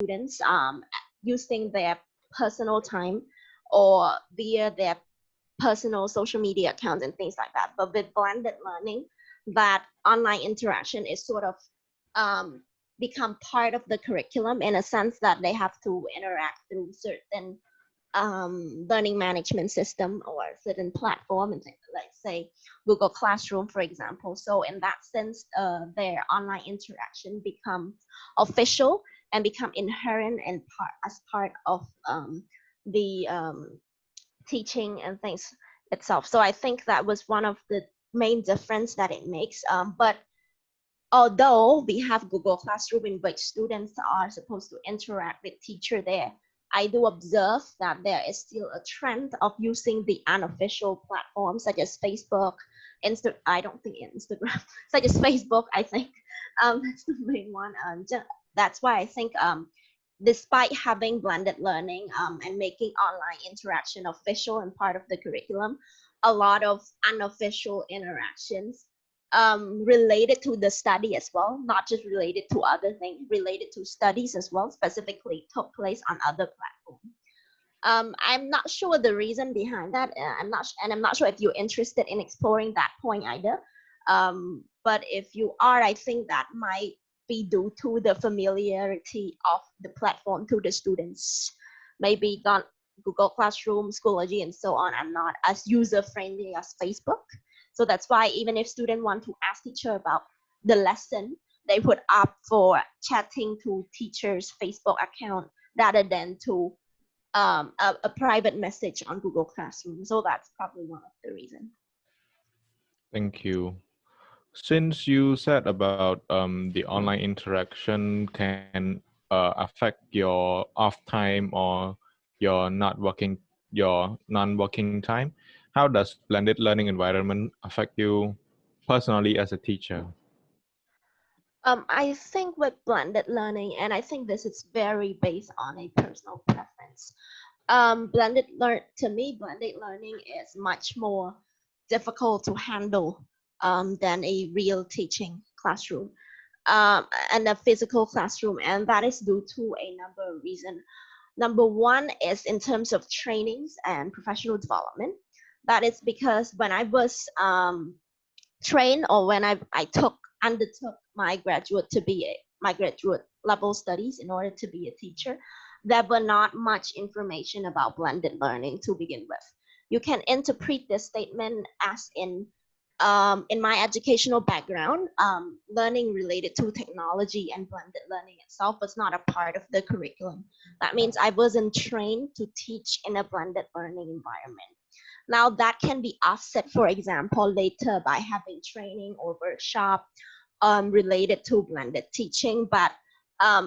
students using their personal time or via their personal social media accounts and things like that. But with blended learning, that online interaction is sort of um, become part of the curriculum in a sense that they have to interact through certain learning management system or certain platform, and like say Google Classroom, for example. So in that sense, their online interaction becomes official and become inherent and as part of the teaching and things itself. So I think that was one of the main difference that it makes. But although we have Google Classroom in which students are supposed to interact with teacher there, I do observe that there is still a trend of using the unofficial platforms such as Facebook, I don't think Instagram, such as Facebook, I think. That's the main one. That's why I think despite having blended learning and making online interaction official and part of the curriculum, a lot of unofficial interactions related to the study as well, not just related to other things, related to studies as well, specifically took place on other platforms. I'm not sure the reason behind that. I'm not sure if you're interested in exploring that point either. But if you are, I think that might be due to the familiarity of the platform to the students. Maybe not Google Classroom, Schoology, and so on are not as user friendly as Facebook. So that's why even if students want to ask teacher about the lesson, they would opt for chatting to teacher's Facebook account rather than to a private message on Google Classroom. So that's probably one of the reasons. Thank you. Since you said about the online interaction can affect your off time or your non-working time, how does blended learning environment affect you personally as a teacher? I think with blended learning, and I think this is very based on a personal preference. To me, blended learning is much more difficult to handle than a real teaching classroom and a physical classroom, and that is due to a number of reasons. Number one is in terms of trainings and professional development. That is because when I was trained or when I undertook my my graduate level studies in order to be a teacher, there were not much information about blended learning to begin with. You can interpret this statement as in my educational background, learning related to technology and blended learning itself was not a part of the curriculum. That means I wasn't trained to teach in a blended learning environment. Now that can be offset, for example, later by having training or workshop related to blended teaching. But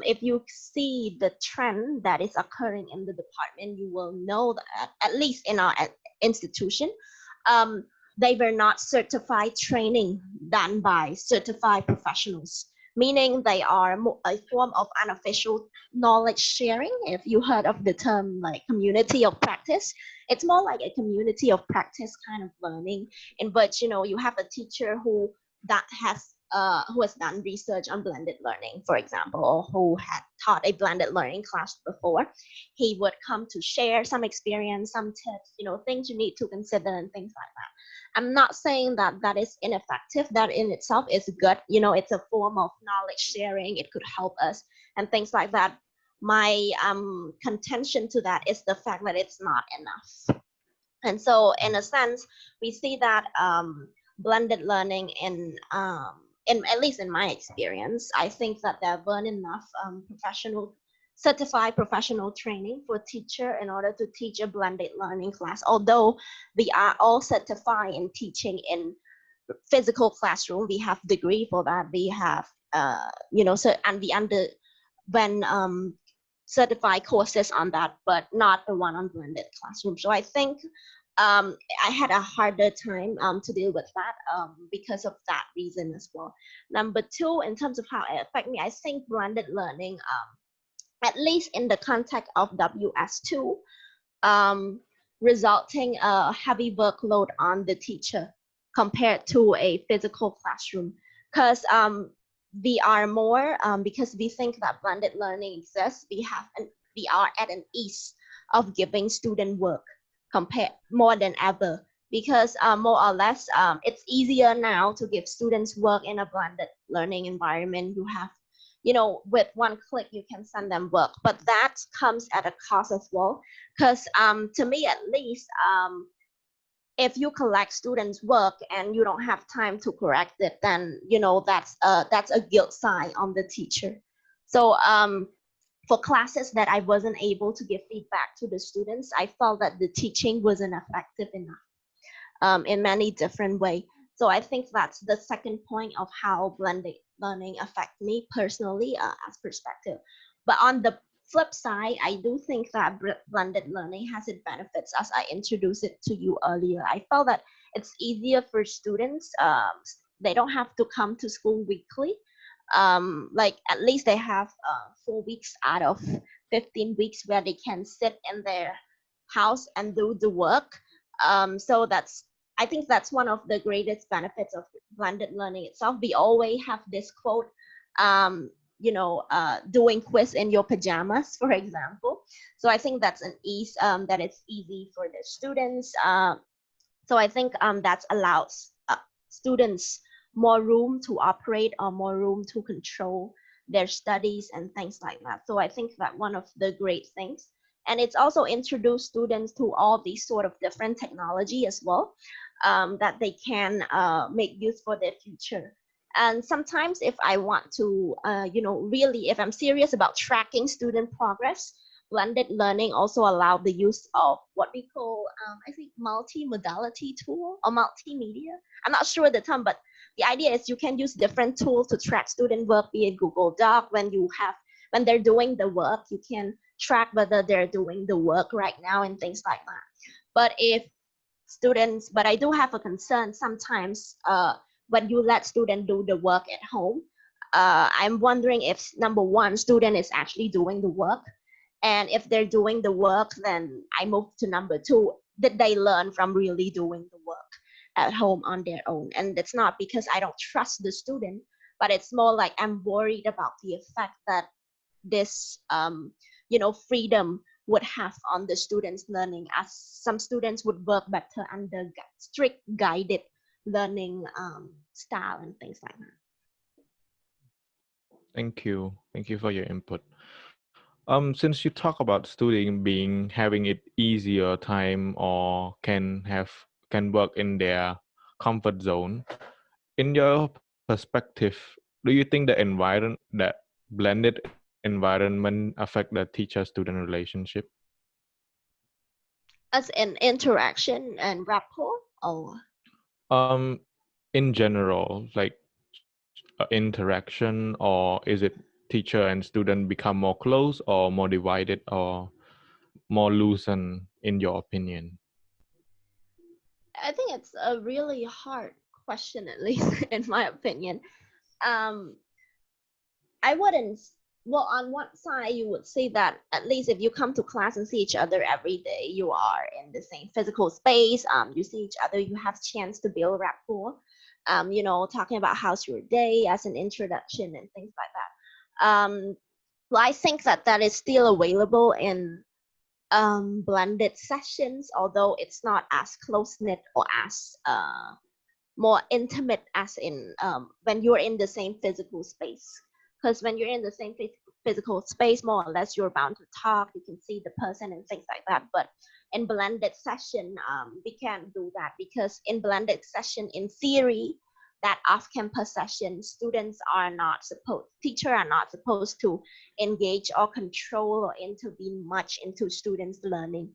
if you see the trend that is occurring in the department, you will know that at least in our institution, um, they were not certified training done by certified professionals, meaning they are a form of unofficial knowledge sharing. If you heard of the term like community of practice, it's more like a community of practice kind of learning in which you have a teacher that has who has done research on blended learning, for example, or who had taught a blended learning class before. He would come to share some experience, some tips, things you need to consider and things like that. I'm not saying that that is ineffective. That in itself is good. It's a form of knowledge sharing. It could help us and things like that. My contention to that is the fact that it's not enough. And so, in a sense, we see that blended learning in at least in my experience, I think that there weren't enough certified professional training for teacher in order to teach a blended learning class. Although we are all certified in teaching in physical classroom, we have degree for that. We have and we when certified courses on that, but not the one on blended classroom. So I think I had a harder time to deal with that because of that reason as well. Number two, in terms of how it affect me, I think blended learning, at least in the context of WS2, resulting a heavy workload on the teacher compared to a physical classroom. Because we are more, because we think that blended learning exists, we are at an ease of giving student work compared more than ever, because more or less it's easier now to give students work in a blended learning environment. You have, with one click you can send them work, but that comes at a cost as well, because to me at least, if you collect students' work and you don't have time to correct it, then that's a guilt sign on the teacher. So for classes that I wasn't able to give feedback to the students, I felt that the teaching wasn't effective enough in many different ways. So I think that's the second point of how blended learning affect me personally as perspective. But on the flip side, I do think that blended learning has its benefits, as I introduced it to you earlier. I felt that it's easier for students. They don't have to come to school weekly. Like at least they have 4 weeks out of 15 weeks where they can sit in their house and do the work. So I think that's one of the greatest benefits of blended learning itself. We always have this quote, doing quiz in your pajamas, for example. So I think that's an ease, that it's easy for the students. So I think that allows students more room to operate or more room to control their studies and things like that. So I think that one of the great things. And it's also introduced students to all these sort of different technology as well, that they can make use for their future. And sometimes if I want to, really, if I'm serious about tracking student progress, blended learning also allow the use of what we call, I think, multi-modality tool or multimedia. I'm not sure the term, but the idea is you can use different tools to track student work, be it Google Doc. When they're doing the work, you can track whether they're doing the work right now and things like that. But I do have a concern sometimes when you let students do the work at home. I'm wondering if, number one, student is actually doing the work. And if they're doing the work, then I move to number two. Did they learn from really doing the work at home on their own? And it's not because I don't trust the student, but it's more like I'm worried about the effect that this, freedom would have on the students' learning, as some students would work better under strict guided learning style and things like that. Thank you. Thank you for your input. Since you talk about students having it easier time or can work in their comfort zone, in your perspective, do you think that blended environment affect the teacher-student relationship? As in interaction and rapport, or Um, in general, like interaction, or is it teacher and student become more close or more divided or more loosened in your opinion? I think it's a really hard question, at least in my opinion. Um, I wouldn't. Well, on one side, you would say that at least if you come to class and see each other every day, you are in the same physical space. You see each other, you have chance to build rapport. Talking about how's your day as an introduction and things like that. Well, I think that is still available in blended sessions, although it's not as close knit or as more intimate as in when you're in the same physical space. Because when you're in the same physical space, more or less you're bound to talk, you can see the person and things like that. But in blended session, we can't do that, because in blended session, in theory, that off-campus session, teachers are not supposed to engage or control or intervene much into students' learning.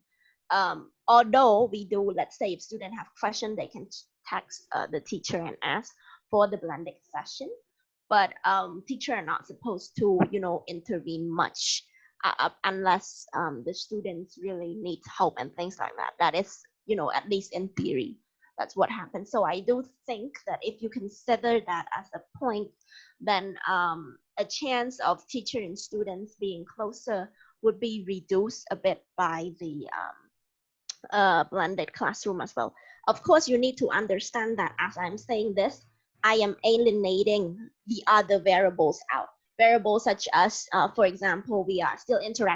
Although we do, let's say if students have questions, they can text the teacher and ask for the blended session. But teachers are not supposed to, intervene much unless the students really need help and things like that. That is, at least in theory, that's what happens. So I do think that if you consider that as a point, then a chance of teacher and students being closer would be reduced a bit by the blended classroom as well. Of course, you need to understand that as I'm saying this, I am alienating the other variables out. Variables such as, for example, we are still interacting